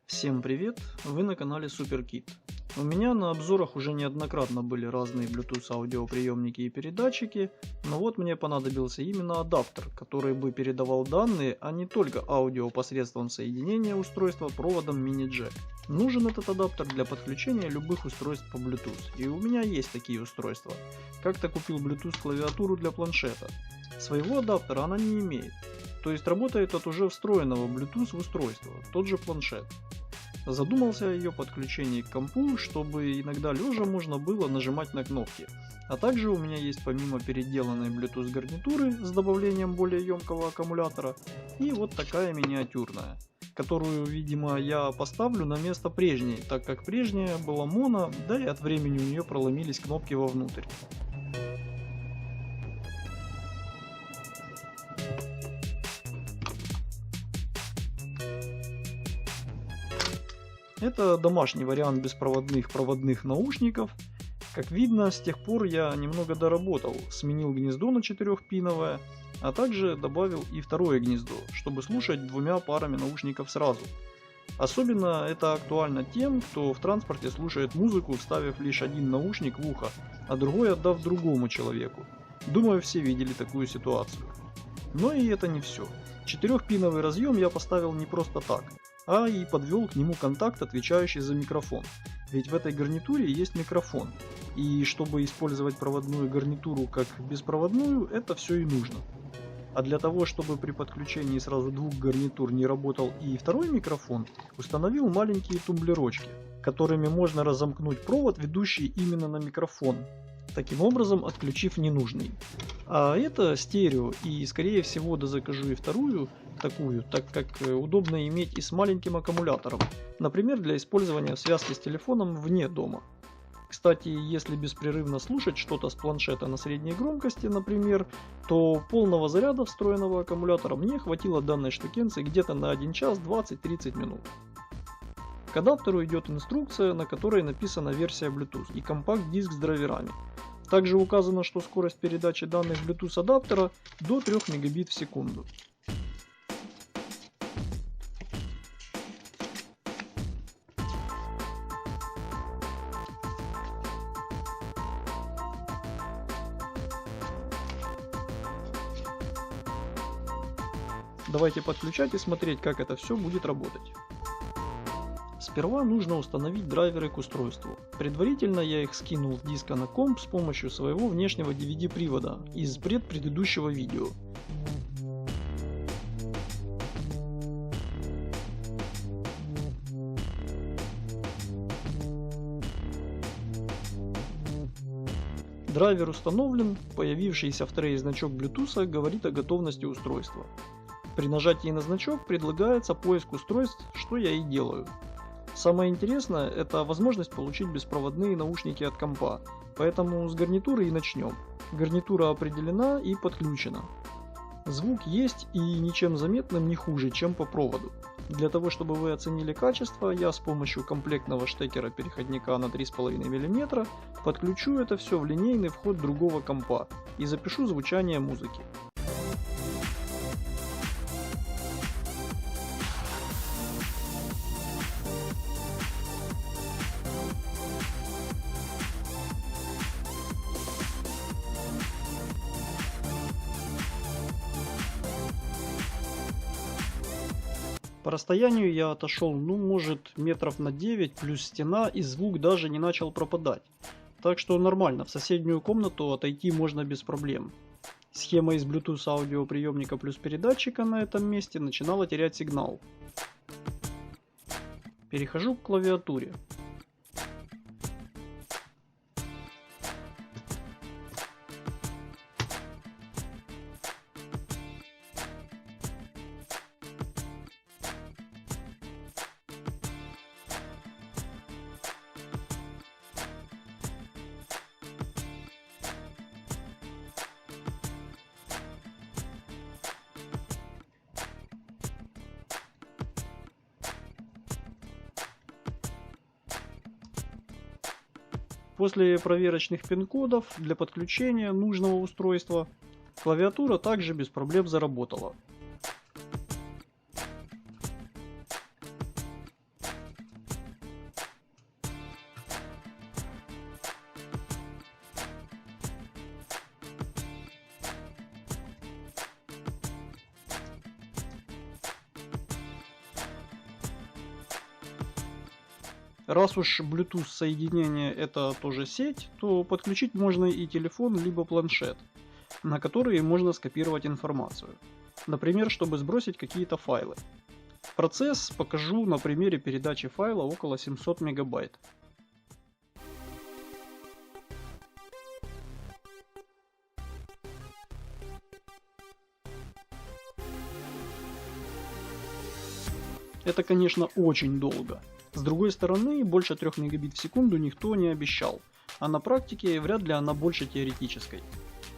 Всем привет! Вы на канале SuperKit. У меня на обзорах уже неоднократно были разные Bluetooth аудиоприемники и передатчики, но вот мне понадобился именно адаптер, который бы передавал данные, а не только аудио посредством соединения устройства проводом mini-jack. Нужен этот адаптер для подключения любых устройств по Bluetooth, и у меня есть такие устройства. Как-то купил Bluetooth клавиатуру для планшета. Своего адаптера она не имеет, то есть работает от уже встроенного Bluetooth устройства, тот же планшет. Задумался о ее подключении к компу, чтобы иногда лежа можно было нажимать на кнопки. А также у меня есть помимо переделанной Bluetooth гарнитуры с добавлением более емкого аккумулятора и вот такая миниатюрная, которую, видимо, я поставлю на место прежней, так как прежняя была моно, да и от времени у нее проломились кнопки вовнутрь. Это домашний вариант беспроводных проводных наушников. Как видно, с тех пор я немного доработал, сменил гнездо на 4-пиновое, а также добавил и второе гнездо, чтобы слушать двумя парами наушников сразу. Особенно это актуально тем, кто в транспорте слушает музыку, вставив лишь один наушник в ухо, а другой отдав другому человеку. Думаю, все видели такую ситуацию. Но и это не все. 4-пиновый разъем я поставил не просто так, а и подвел к нему контакт, отвечающий за микрофон. Ведь в этой гарнитуре есть микрофон. И чтобы использовать проводную гарнитуру как беспроводную, это все и нужно. А для того, чтобы при подключении сразу двух гарнитур не работал и второй микрофон, установил маленькие тумблерочки, которыми можно разомкнуть провод, ведущий именно на микрофон, таким образом отключив ненужный. А это стерео, и скорее всего дозакажу и вторую такую, так как удобно иметь и с маленьким аккумулятором, например, для использования в связке с телефоном вне дома. Кстати, если беспрерывно слушать что-то с планшета на средней громкости, например, то полного заряда встроенного аккумулятора мне хватило данной штукенции где-то на 1 час 20-30 минут. К адаптеру идет инструкция, на которой написана версия Bluetooth и компакт-диск с драйверами. Также указано, что скорость передачи данных Bluetooth адаптера до 3 мегабит в секунду. Давайте подключать и смотреть, как это все будет работать. Сперва нужно установить драйверы к устройству. Предварительно я их скинул с диска на комп с помощью своего внешнего DVD привода из предыдущего видео. Драйвер установлен, появившийся в трее значок Bluetooth говорит о готовности устройства. При нажатии на значок предлагается поиск устройств, что я и делаю. Самое интересное — это возможность получить беспроводные наушники от компа, поэтому с гарнитуры и начнем. Гарнитура определена и подключена. Звук есть и ничем заметным не хуже, чем по проводу. Для того, чтобы вы оценили качество, я с помощью комплектного штекера переходника на 3,5 мм подключу это все в линейный вход другого компа и запишу звучание музыки. По расстоянию я отошел, может, метров на 9 плюс стена, и звук даже не начал пропадать. Так что нормально, в соседнюю комнату отойти можно без проблем. Схема из Bluetooth аудиоприемника плюс передатчика на этом месте начинала терять сигнал. Перехожу к клавиатуре. После проверочных пин-кодов для подключения нужного устройства клавиатура также без проблем заработала. Раз уж Bluetooth соединение это тоже сеть, то подключить можно и телефон либо планшет, на которые можно скопировать информацию. Например, чтобы сбросить какие-то файлы. Процесс покажу на примере передачи файла около 700 мегабайт. Это, конечно, очень долго. С другой стороны, больше 3 мегабит в секунду никто не обещал, а на практике вряд ли она больше теоретической.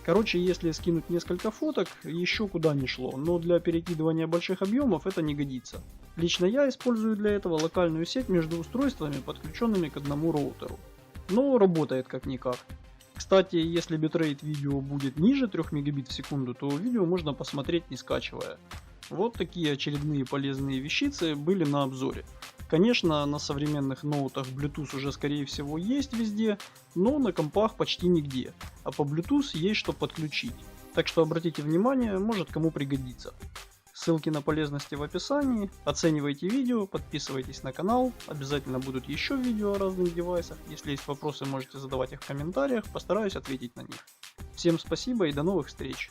Короче, если скинуть несколько фоток, еще куда ни шло, но для перекидывания больших объемов это не годится. Лично я использую для этого локальную сеть между устройствами, подключенными к одному роутеру. Но работает как-никак. Кстати, если битрейт видео будет ниже 3 мегабит в секунду, то видео можно посмотреть не скачивая. Вот такие очередные полезные вещицы были на обзоре. Конечно, на современных ноутах Bluetooth уже скорее всего есть везде, но на компах почти нигде, а по Bluetooth есть что подключить. Так что обратите внимание, может кому пригодится. Ссылки на полезности в описании, оценивайте видео, подписывайтесь на канал, обязательно будут еще видео о разных девайсах, если есть вопросы можете задавать их в комментариях, постараюсь ответить на них. Всем спасибо и до новых встреч!